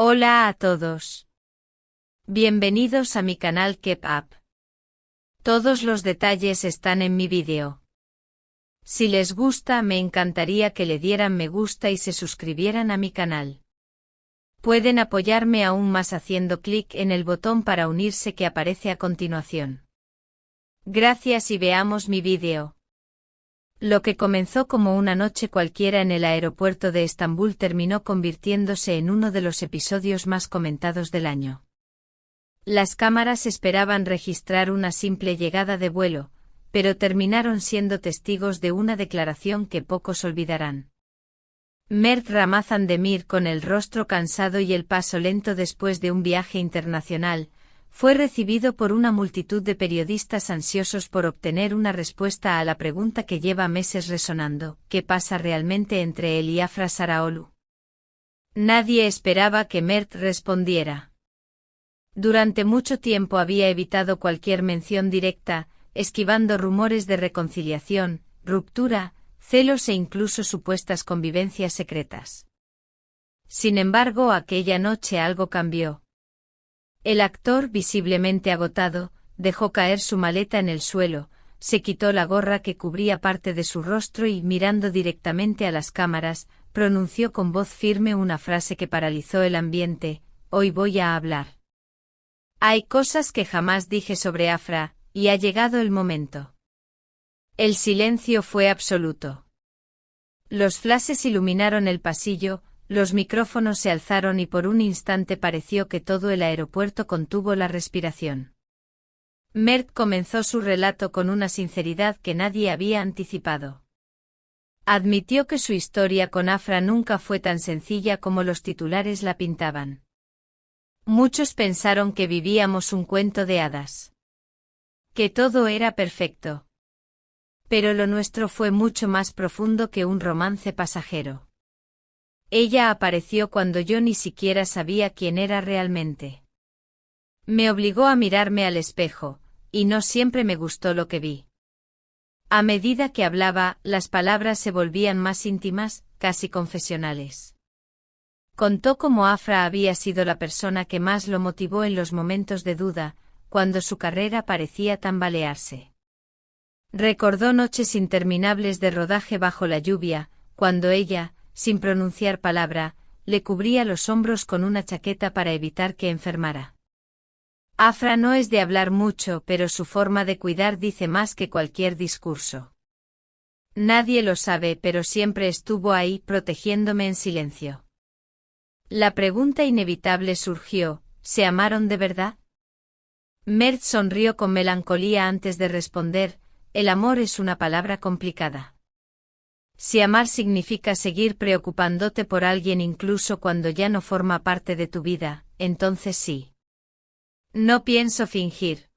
Hola a todos. Bienvenidos a mi canal Keep Up. Todos los detalles están en mi vídeo. Si les gusta, me encantaría que le dieran me gusta y se suscribieran a mi canal. Pueden apoyarme aún más haciendo clic en el botón para unirse que aparece a continuación. Gracias y veamos mi vídeo. Lo que comenzó como una noche cualquiera en el aeropuerto de Estambul terminó convirtiéndose en uno de los episodios más comentados del año. Las cámaras esperaban registrar una simple llegada de vuelo, pero terminaron siendo testigos de una declaración que pocos olvidarán. Mert Ramazan Demir, con el rostro cansado y el paso lento después de un viaje internacional, fue recibido por una multitud de periodistas ansiosos por obtener una respuesta a la pregunta que lleva meses resonando: ¿qué pasa realmente entre él y Afra Saraolu? Nadie esperaba que Mert respondiera. Durante mucho tiempo había evitado cualquier mención directa, esquivando rumores de reconciliación, ruptura, celos e incluso supuestas convivencias secretas. Sin embargo, aquella noche algo cambió. El actor, visiblemente agotado, dejó caer su maleta en el suelo, se quitó la gorra que cubría parte de su rostro y, mirando directamente a las cámaras, pronunció con voz firme una frase que paralizó el ambiente: «Hoy voy a hablar. Hay cosas que jamás dije sobre Afra, y ha llegado el momento». El silencio fue absoluto. Los flashes iluminaron el pasillo, los micrófonos se alzaron y por un instante pareció que todo el aeropuerto contuvo la respiración. Mert comenzó su relato con una sinceridad que nadie había anticipado. Admitió que su historia con Afra nunca fue tan sencilla como los titulares la pintaban. Muchos pensaron que vivíamos un cuento de hadas. Que todo era perfecto. Pero lo nuestro fue mucho más profundo que un romance pasajero. Ella apareció cuando yo ni siquiera sabía quién era realmente. Me obligó a mirarme al espejo, y no siempre me gustó lo que vi. A medida que hablaba, las palabras se volvían más íntimas, casi confesionales. Contó cómo Afra había sido la persona que más lo motivó en los momentos de duda, cuando su carrera parecía tambalearse. Recordó noches interminables de rodaje bajo la lluvia, cuando ella, sin pronunciar palabra, le cubría los hombros con una chaqueta para evitar que enfermara. Afra no es de hablar mucho, pero su forma de cuidar dice más que cualquier discurso. Nadie lo sabe, pero siempre estuvo ahí, protegiéndome en silencio. La pregunta inevitable surgió: ¿se amaron de verdad? Mert sonrió con melancolía antes de responder: el amor es una palabra complicada. Si amar significa seguir preocupándote por alguien incluso cuando ya no forma parte de tu vida, entonces sí. No pienso fingir.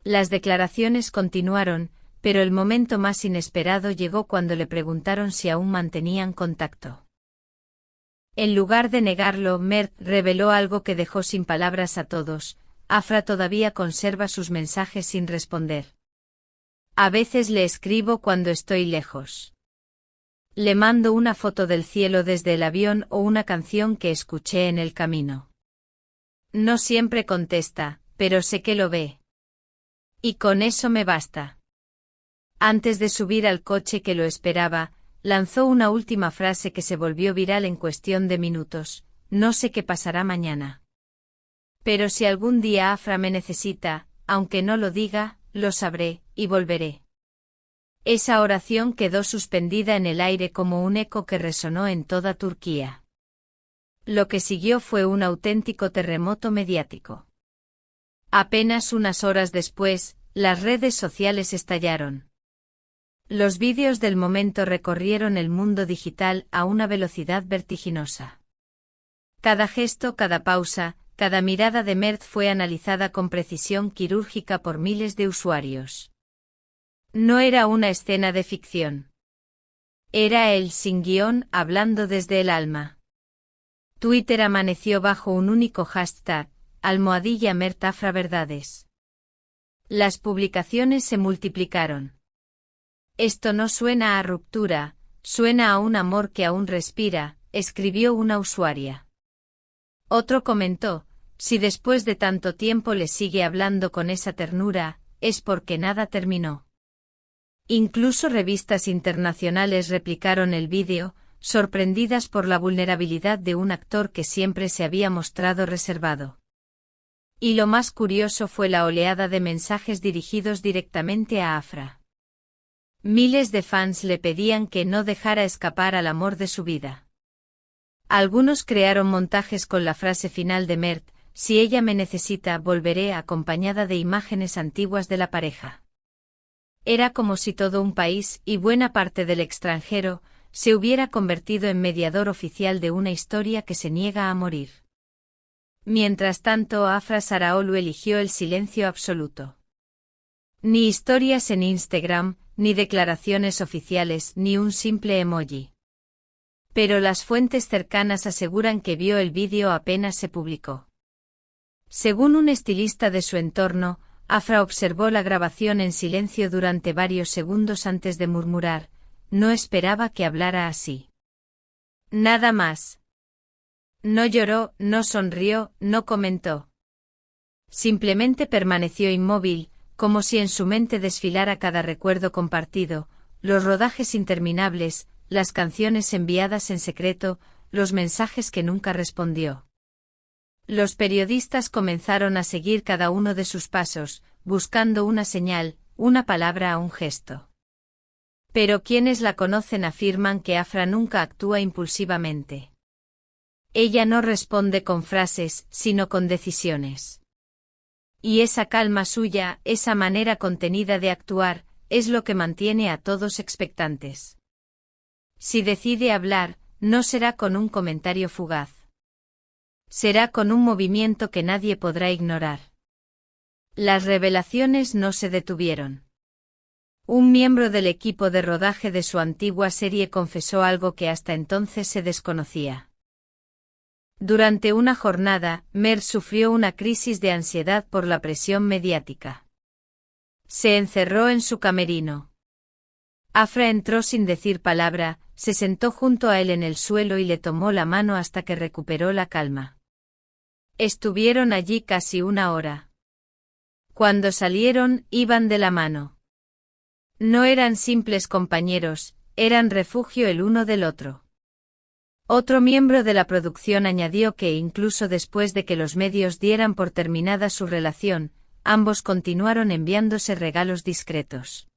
Las declaraciones continuaron, pero el momento más inesperado llegó cuando le preguntaron si aún mantenían contacto. En lugar de negarlo, Mert reveló algo que dejó sin palabras a todos: Afra todavía conserva sus mensajes sin responder. A veces le escribo cuando estoy lejos. Le mando una foto del cielo desde el avión o una canción que escuché en el camino. No siempre contesta, pero sé que lo ve. Y con eso me basta. Antes de subir al coche que lo esperaba, lanzó una última frase que se volvió viral en cuestión de minutos: no sé qué pasará mañana. Pero si algún día Afra me necesita, aunque no lo diga, lo sabré, y volveré. Esa oración quedó suspendida en el aire como un eco que resonó en toda Turquía. Lo que siguió fue un auténtico terremoto mediático. Apenas unas horas después, las redes sociales estallaron. Los vídeos del momento recorrieron el mundo digital a una velocidad vertiginosa. Cada gesto, cada pausa, cada mirada de Mert fue analizada con precisión quirúrgica por miles de usuarios. No era una escena de ficción. Era él sin guión, hablando desde el alma. Twitter amaneció bajo un único hashtag: #Mert Afra Verdades. Las publicaciones se multiplicaron. Esto no suena a ruptura, suena a un amor que aún respira, escribió una usuaria. Otro comentó, si después de tanto tiempo le sigue hablando con esa ternura, es porque nada terminó. Incluso revistas internacionales replicaron el vídeo, sorprendidas por la vulnerabilidad de un actor que siempre se había mostrado reservado. Y lo más curioso fue la oleada de mensajes dirigidos directamente a Afra. Miles de fans le pedían que no dejara escapar al amor de su vida. Algunos crearon montajes con la frase final de Mert, si ella me necesita, volveré, acompañada de imágenes antiguas de la pareja. Era como si todo un país, y buena parte del extranjero, se hubiera convertido en mediador oficial de una historia que se niega a morir. Mientras tanto, Afra Saraolu eligió el silencio absoluto. Ni historias en Instagram, ni declaraciones oficiales, ni un simple emoji. Pero las fuentes cercanas aseguran que vio el vídeo apenas se publicó. Según un estilista de su entorno, Afra observó la grabación en silencio durante varios segundos antes de murmurar, no esperaba que hablara así. Nada más. No lloró, no sonrió, no comentó. Simplemente permaneció inmóvil, como si en su mente desfilara cada recuerdo compartido, los rodajes interminables, las canciones enviadas en secreto, los mensajes que nunca respondió. Los periodistas comenzaron a seguir cada uno de sus pasos, buscando una señal, una palabra o un gesto. Pero quienes la conocen afirman que Afra nunca actúa impulsivamente. Ella no responde con frases, sino con decisiones. Y esa calma suya, esa manera contenida de actuar, es lo que mantiene a todos expectantes. Si decide hablar, no será con un comentario fugaz. Será con un movimiento que nadie podrá ignorar. Las revelaciones no se detuvieron. Un miembro del equipo de rodaje de su antigua serie confesó algo que hasta entonces se desconocía. Durante una jornada, Mert sufrió una crisis de ansiedad por la presión mediática. Se encerró en su camerino. Afra entró sin decir palabra, se sentó junto a él en el suelo y le tomó la mano hasta que recuperó la calma. Estuvieron allí casi una hora. Cuando salieron, iban de la mano. No eran simples compañeros, eran refugio el uno del otro. Otro miembro de la producción añadió que incluso después de que los medios dieran por terminada su relación, ambos continuaron enviándose regalos discretos.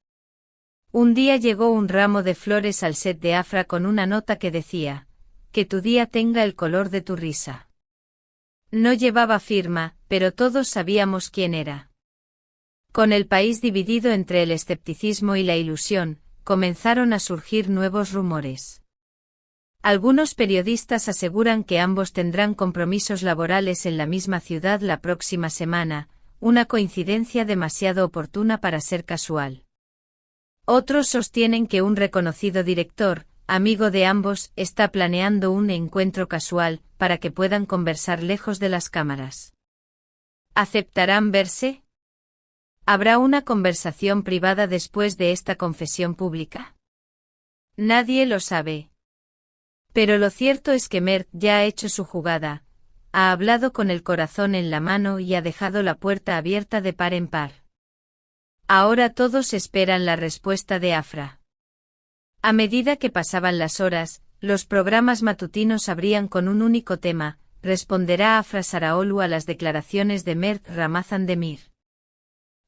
Un día llegó un ramo de flores al set de Afra con una nota que decía, que tu día tenga el color de tu risa. No llevaba firma, pero todos sabíamos quién era. Con el país dividido entre el escepticismo y la ilusión, comenzaron a surgir nuevos rumores. Algunos periodistas aseguran que ambos tendrán compromisos laborales en la misma ciudad la próxima semana, una coincidencia demasiado oportuna para ser casual. Otros sostienen que un reconocido director, amigo de ambos, está planeando un encuentro casual, para que puedan conversar lejos de las cámaras. ¿Aceptarán verse? ¿Habrá una conversación privada después de esta confesión pública? Nadie lo sabe. Pero lo cierto es que Mert ya ha hecho su jugada, ha hablado con el corazón en la mano y ha dejado la puerta abierta de par en par. Ahora todos esperan la respuesta de Afra. A medida que pasaban las horas, los programas matutinos abrían con un único tema, ¿responderá Afra Saraolu a las declaraciones de Mert Ramazan Demir?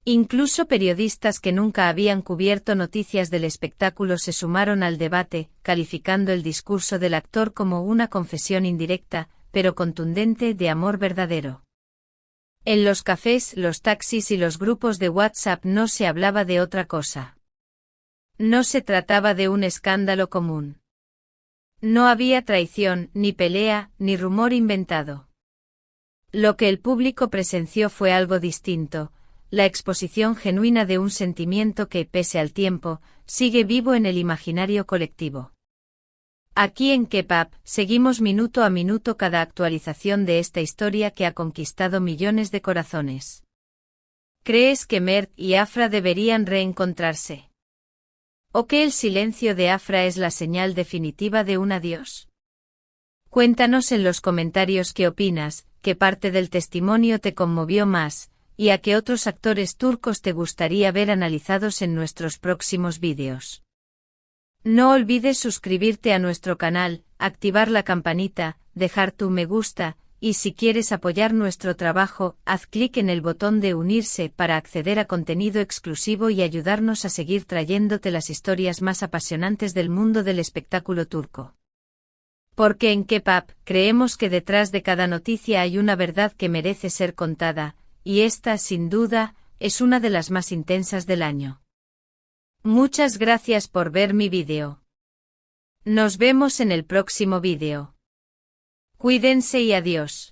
Incluso periodistas que nunca habían cubierto noticias del espectáculo se sumaron al debate, calificando el discurso del actor como una confesión indirecta, pero contundente de amor verdadero. En los cafés, los taxis y los grupos de WhatsApp no se hablaba de otra cosa. No se trataba de un escándalo común. No había traición, ni pelea, ni rumor inventado. Lo que el público presenció fue algo distinto, la exposición genuina de un sentimiento que, pese al tiempo, sigue vivo en el imaginario colectivo. Aquí en K-Pop, seguimos minuto a minuto cada actualización de esta historia que ha conquistado millones de corazones. ¿Crees que Mert y Afra deberían reencontrarse? ¿O que el silencio de Afra es la señal definitiva de un adiós? Cuéntanos en los comentarios qué opinas, qué parte del testimonio te conmovió más, y a qué otros actores turcos te gustaría ver analizados en nuestros próximos vídeos. No olvides suscribirte a nuestro canal, activar la campanita, dejar tu me gusta, y si quieres apoyar nuestro trabajo, haz clic en el botón de unirse para acceder a contenido exclusivo y ayudarnos a seguir trayéndote las historias más apasionantes del mundo del espectáculo turco. Porque en Kepap, creemos que detrás de cada noticia hay una verdad que merece ser contada, y esta, sin duda, es una de las más intensas del año. Muchas gracias por ver mi vídeo. Nos vemos en el próximo vídeo. Cuídense y adiós.